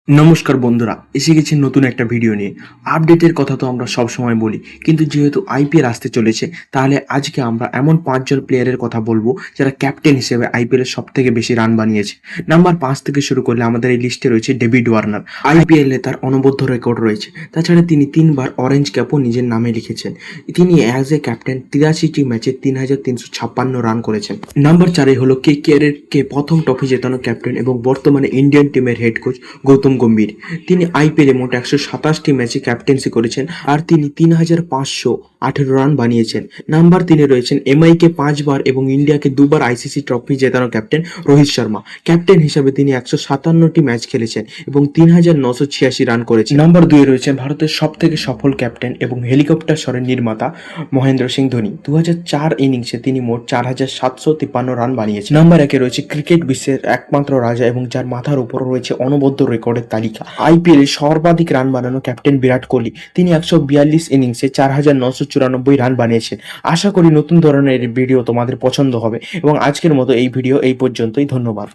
নমস্কার বন্ধুরা, এসে গেছি নতুন একটা ভিডিও নিয়ে। আপডেটের কথা তো আমরা সব সময় বলি, কিন্তু যেহেতু আইপিএল আসতে চলেছে, তাহলে আজকে আমরা এমন 5 জন প্লেয়ারের কথা বলবো যারা ক্যাপ্টেন হিসেবে আইপিএল এর সব থেকে বেশি রান বানিয়েছে। নাম্বার 5 থেকে শুরু করলে আমাদের এই লিস্টে রয়েছে ডেভিড ওয়ার্নার। আইপিএল এ তার অনবদ্য রেকর্ড রয়েছে। তাছাড়া তিনি 3বার অরেঞ্জ ক্যাপও নিজের নামে লিখেছেন। তিনি অ্যাজ এ ক্যাপ্টেন 83টি ম্যাচে 3356 রান করেছেন। নাম্বার 4-এ হলো কেকেআর এর প্রথম ট্রফি জেতানো ক্যাপ্টেন এবং বর্তমানে ইন্ডিয়ান টিমের হেড কোচ গৌতম গম্ভীর। তিনি আইপিএলে মোট 127টি ম্যাচে ক্যাপ্টেন্সি করেছেন আর তিনি 3518 রান বানিয়েছেন। নাম্বার 3-এ রয়েছেন এমআইকে 5বার এবং ইন্ডিয়াকে 2বার আইসিসি ট্রফি জেতানো ক্যাপ্টেন রোহিত শর্মা। ক্যাপ্টেন হিসাবে তিনি 157টি ম্যাচ খেলেছেন এবং 3986 রান করেছেন। নাম্বার 2-এ রয়েছেন ভারতের সব থেকে সফল ক্যাপ্টেন এবং হেলিকপ্টার স্বরের নির্মাতা মহেন্দ্র সিং ধোনি। 2004 ইনিংসে তিনি মোট 4753 রান বানিয়েছেন। নাম্বার 1-এ রয়েছে ক্রিকেট বিশ্বের একমাত্র রাজা এবং যার মাথার উপর রয়েছে অনবদ্য রেকর্ডের তালিকা, আইপিএল এ সর্বাধিক রান বানানো ক্যাপ্টেন বিরাট কোহলি। তিনি 142 ইনিংসে 4994 রান বানিয়েছেন। আশা করি নতুন ধরনের ভিডিও তোমাদের পছন্দ হবে এবং আজকের মতো এই ভিডিও এই পর্যন্তই। ধন্যবাদ।